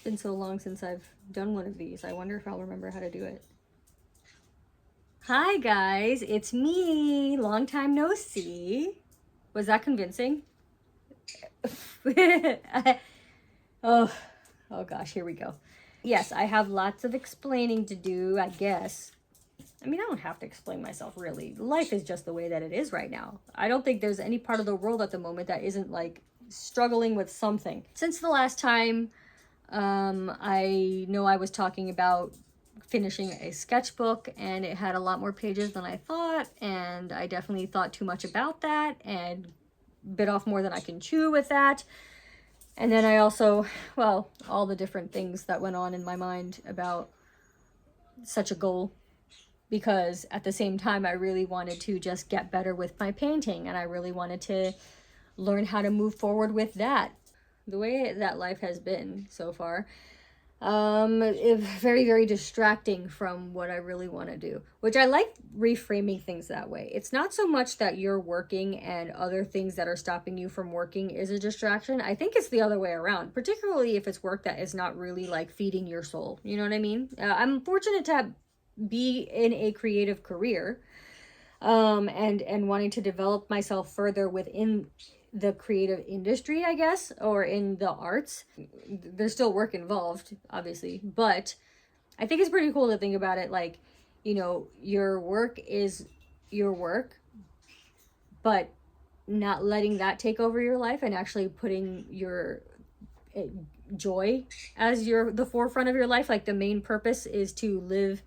Been so long since I've done one of these. I wonder if I'll remember how to do it. Hi guys, it's me. Long time no see. Was that convincing? oh, oh gosh, here we go. Yes, I have lots of explaining to do, I guess. I mean, I don't have to explain myself really. Life is just the way that it is right now. I don't think there's any part of the world at the moment that isn't like struggling with something. Since the last time, I know I was talking about finishing a sketchbook, and it had a lot more pages than I thought, and I definitely thought too much about that and bit off more than I can chew with that. And then I also, well, all the different things that went on in my mind about such a goal, because at the same time I really wanted to just get better with my painting, and I really wanted to learn how to move forward with that. The way that life has been so far, very, very distracting from what I really want to do, which I like reframing things that way. It's not so much that you're working and other things that are stopping you from working is a distraction. I think it's the other way around, particularly if it's work that is not really like feeding your soul. You know what I mean? I'm fortunate to be in a creative career, and wanting to develop myself further within the creative industry, I guess, or in the arts. There's still work involved, obviously, but I think it's pretty cool to think about it like, you know, your work is your work, but not letting that take over your life and actually putting your joy as the forefront of your life. Like the main purpose is to live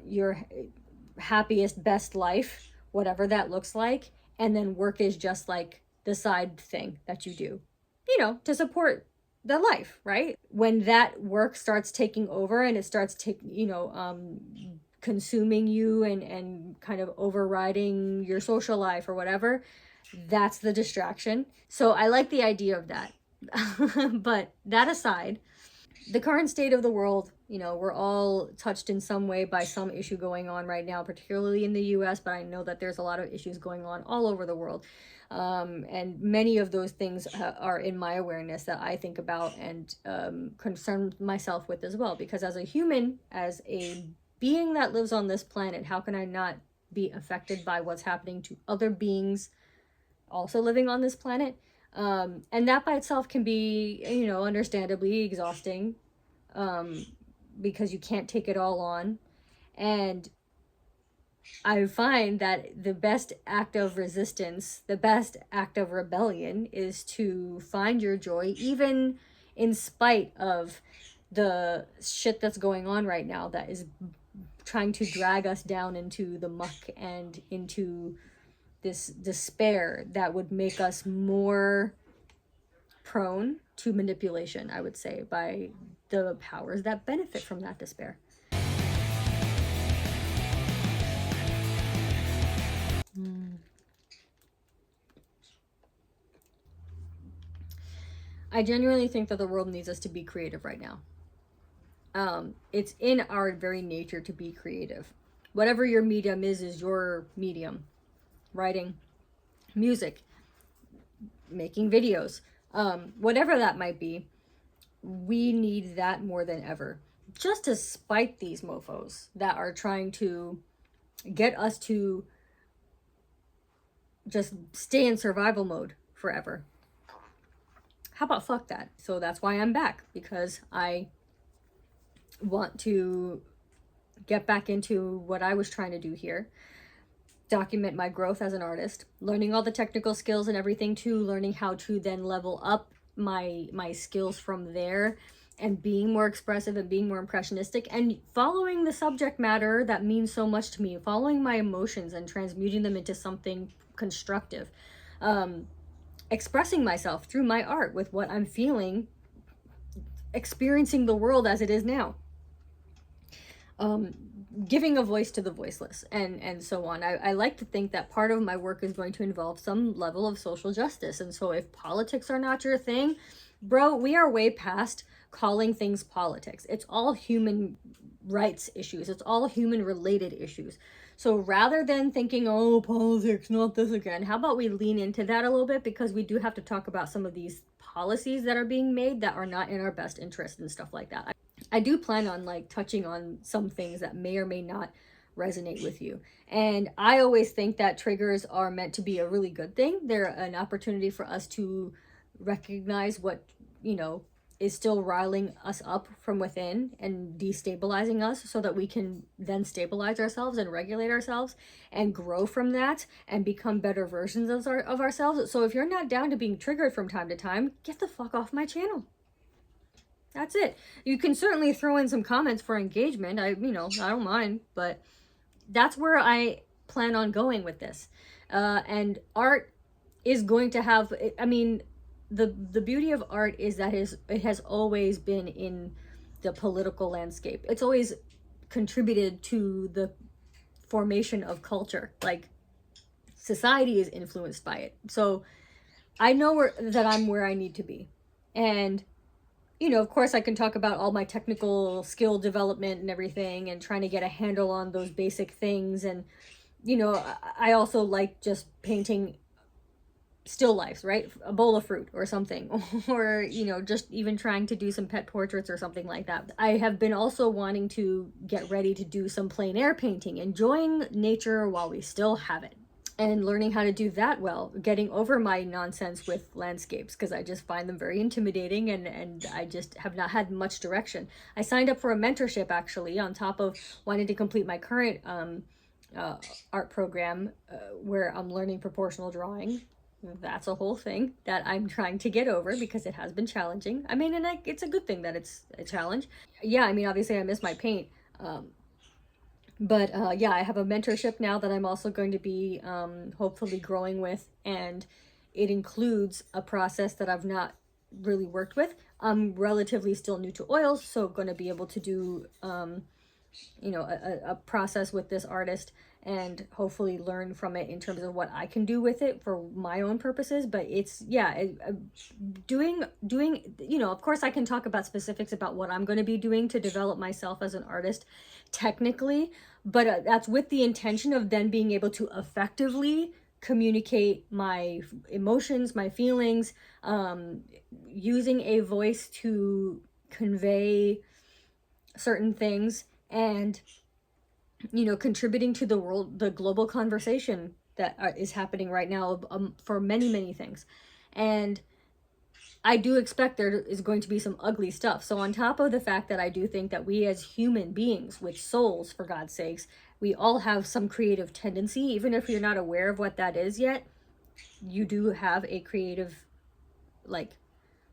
your happiest, best life, whatever that looks like. And then work is just like the side thing that you do, you know, to support the life, right? When that work starts taking over and it starts consuming you and kind of overriding your social life or whatever, that's the distraction. So I like the idea of that. But that aside, the current state of the world, you know, we're all touched in some way by some issue going on right now, particularly in the US, but I know that there's a lot of issues going on all over the world. And many of those things are in my awareness that I think about and concern myself with as well. Because as a human, as a being that lives on this planet, how can I not be affected by what's happening to other beings also living on this planet? And that by itself can be, you know, understandably exhausting, because you can't take it all on. And I find that the best act of resistance, the best act of rebellion, is to find your joy, even in spite of the shit that's going on right now that is trying to drag us down into the muck and into this despair that would make us more prone to manipulation, I would say, by the powers that benefit from that despair. I genuinely think that the world needs us to be creative right now. It's in our very nature to be creative. Whatever your medium is your medium. Writing, music, making videos, whatever that might be, we need that more than ever. Just to spite these mofos that are trying to get us to just stay in survival mode forever. How about fuck that? So that's why I'm back, because I want to get back into what I was trying to do here. Document my growth as an artist, learning all the technical skills and everything too, learning how to then level up my skills from there, and being more expressive and being more impressionistic and following the subject matter that means so much to me, following my emotions and transmuting them into something constructive, expressing myself through my art with what I'm feeling, experiencing the world as it is now, giving a voice to the voiceless, and so on. I like to think that part of my work is going to involve some level of social justice. And so if politics are not your thing, bro, we are way past calling things politics. It's all human rights issues. It's all human related issues. So rather than thinking, oh, politics, not this again, how about we lean into that a little bit, because we do have to talk about some of these policies that are being made that are not in our best interest and stuff like that. I do plan on like touching on some things that may or may not resonate with you. And I always think that triggers are meant to be a really good thing. They're an opportunity for us to recognize what, you know, is still riling us up from within and destabilizing us, so that we can then stabilize ourselves and regulate ourselves and grow from that and become better versions of ourselves. So if you're not down to being triggered from time to time, get the fuck off my channel. That's it. You can certainly throw in some comments for engagement. I don't mind, but that's where I plan on going with this. And art is going to have, I mean, the beauty of art is that it has always been in the political landscape. It's always contributed to the formation of culture. Like, society is influenced by it. So I know that I'm where I need to be. And you know, of course, I can talk about all my technical skill development and everything and trying to get a handle on those basic things. And, you know, I also like just painting still lifes, right? A bowl of fruit or something, or, you know, just even trying to do some pet portraits or something like that. I have been also wanting to get ready to do some plein air painting, enjoying nature while we still have it. And learning how to do that well, getting over my nonsense with landscapes, because I just find them very intimidating, and I just have not had much direction. I signed up for a mentorship, actually, on top of wanting to complete my current art program, where I'm learning proportional drawing. That's a whole thing that I'm trying to get over, because it has been challenging. I mean, and it's a good thing that it's a challenge. Yeah, I mean, obviously I miss my paint. But yeah, I have a mentorship now that I'm also going to be hopefully growing with, and it includes a process that I've not really worked with. I'm relatively still new to oils, so going to be able to do, you know, a process with this artist and hopefully learn from it in terms of what I can do with it for my own purposes. But it's, yeah, doing, you know, of course I can talk about specifics about what I'm going to be doing to develop myself as an artist technically, but that's with the intention of then being able to effectively communicate my emotions, my feelings, using a voice to convey certain things, and, you know, contributing to the world, the global conversation that is happening right now, for many, many things. And I do expect there is going to be some ugly stuff. So on top of the fact that I do think that we as human beings with souls, for God's sakes, we all have some creative tendency, even if you're not aware of what that is yet, you do have a creative, like,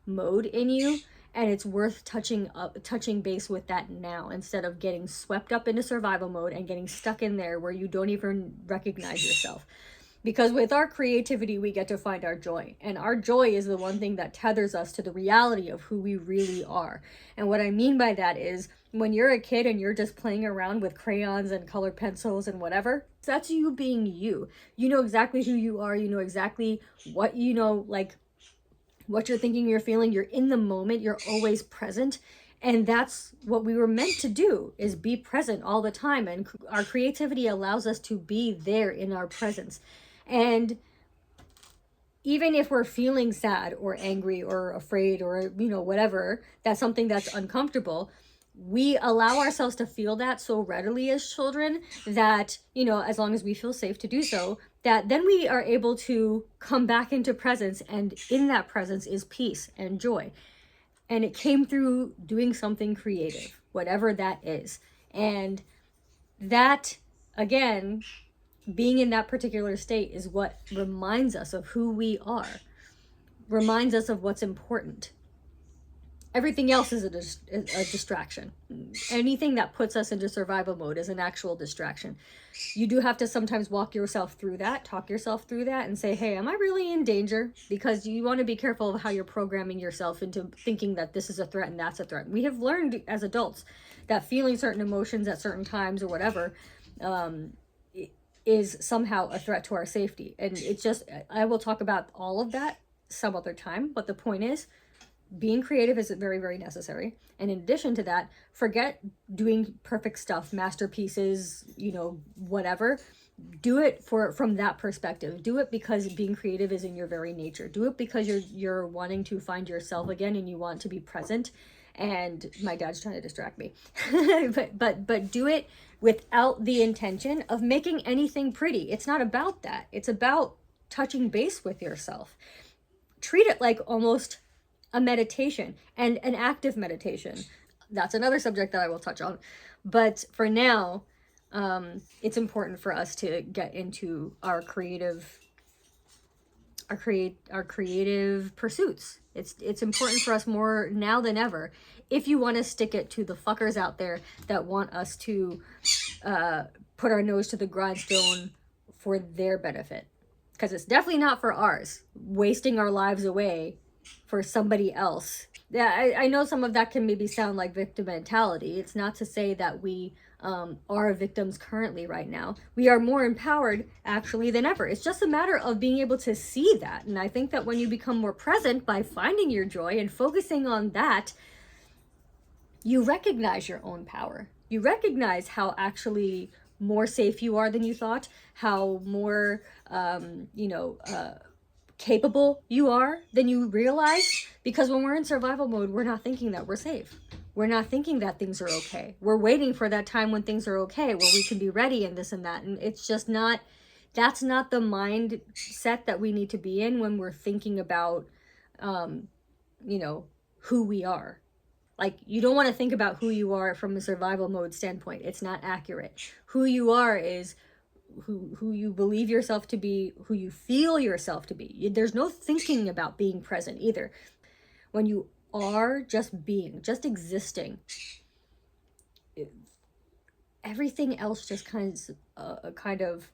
mode in you. And it's worth touching base with that now, instead of getting swept up into survival mode and getting stuck in there where you don't even recognize yourself. Because with our creativity, we get to find our joy. And our joy is the one thing that tethers us to the reality of who we really are. And what I mean by that is, when you're a kid and you're just playing around with crayons and colored pencils and whatever, that's you being you. You know exactly who you are. You know exactly what, you know, like, what you're thinking, you're feeling, you're in the moment, you're always present. And that's what we were meant to do, is be present all the time. And our creativity allows us to be there in our presence. And even if we're feeling sad or angry or afraid or, you know, whatever, that's something that's uncomfortable, we allow ourselves to feel that so readily as children that, you know, as long as we feel safe to do so, that then we are able to come back into presence, and in that presence is peace and joy. And it came through doing something creative, whatever that is. And that, again, being in that particular state is what reminds us of who we are, reminds us of what's important. Everything else is a distraction. Anything that puts us into survival mode is an actual distraction. You do have to sometimes walk yourself through that, talk yourself through that, and say, hey, am I really in danger? Because you want to be careful of how you're programming yourself into thinking that this is a threat and that's a threat. We have learned as adults that feeling certain emotions at certain times or whatever is somehow a threat to our safety. And it's just, I will talk about all of that some other time, but the point is, being creative is very, very necessary. And in addition to that, forget doing perfect stuff, masterpieces, you know, whatever. do it from that perspective. Do it because being creative is in your very nature. Do it because you're wanting to find yourself again and you want to be present. And my dad's trying to distract me. but do it without the intention of making anything pretty. It's not about that. It's about touching base with yourself. Treat it like almost a meditation, and an active meditation. That's another subject that I will touch on. But for now, it's important for us to get into our creative pursuits. It's important for us more now than ever, if you want to stick it to the fuckers out there that want us to put our nose to the grindstone for their benefit. Because it's definitely not for ours, wasting our lives away for somebody else. Yeah, I know some of that can maybe sound like victim mentality. It's not to say that we are victims currently right now. We are more empowered actually than ever. It's just a matter of being able to see that. And I think that when you become more present by finding your joy and focusing on that, you recognize your own power. You recognize how actually more safe you are than you thought, how more, capable you are than you realize. Because when we're in survival mode, we're not thinking that we're safe. We're not thinking that things are okay. We're waiting for that time when things are okay, where we can be ready and this and that. And it's just not, that's not the mindset that we need to be in when we're thinking about, who we are. Like, you don't want to think about who you are from a survival mode standpoint. It's not accurate. Who you are is who you believe yourself to be, who you feel yourself to be. There's no thinking about being present either. When you are just being, just existing, everything else just kind of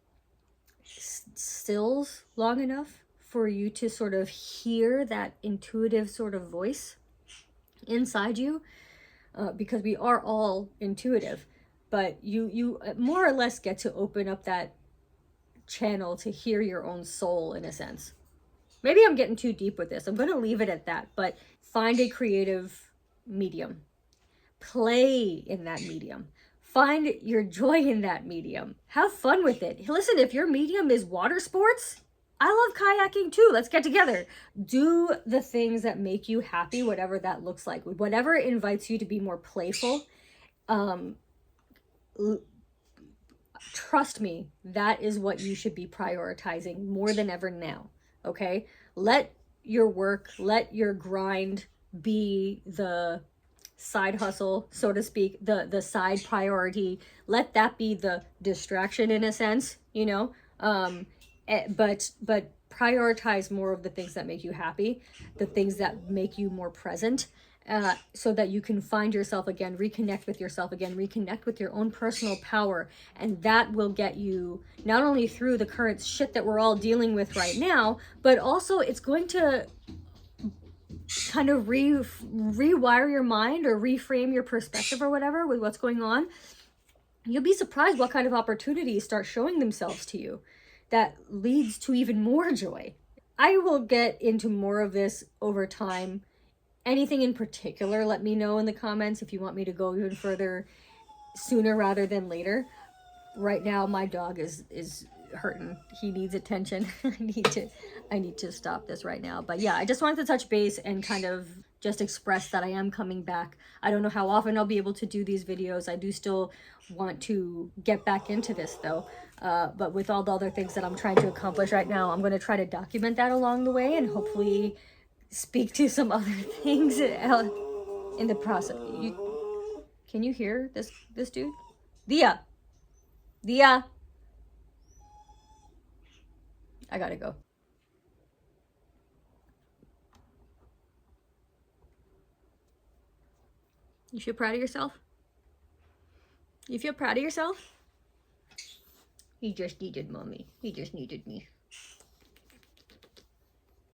stills long enough for you to sort of hear that intuitive sort of voice inside you, because we are all intuitive, but you more or less get to open up that channel to hear your own soul in a sense. Maybe I'm getting too deep with this. I'm going to leave it at that, but find a creative medium. Play in that medium. Find your joy in that medium. Have fun with it. Listen, if your medium is water sports, I love kayaking too. Let's get together. Do the things that make you happy, whatever that looks like. Whatever invites you to be more playful. Trust me, that is what you should be prioritizing more than ever now. Okay? Let your work, let your grind be the side hustle, so to speak, the side priority. Let that be the distraction in a sense, but prioritize more of the things that make you happy, the things that make you more present, so that you can find yourself again, reconnect with yourself again, reconnect with your own personal power. And that will get you not only through the current shit that we're all dealing with right now, but also it's going to kind of rewire your mind or reframe your perspective or whatever with what's going on. You'll be surprised what kind of opportunities start showing themselves to you that leads to even more joy. I will get into more of this over time. Anything in particular, let me know in the comments if you want me to go even further sooner rather than later. Right now, my dog is hurting. He needs attention. I need to stop this right now. But yeah, I just wanted to touch base and kind of just express that I am coming back. I don't know how often I'll be able to do these videos. I do still want to get back into this though. But with all the other things that I'm trying to accomplish right now, I'm going to try to document that along the way and hopefully speak to some other things in the process. Can you hear this dude? Dia, I gotta go. You feel proud of yourself? You feel proud of yourself? He just needed mommy. He just needed me.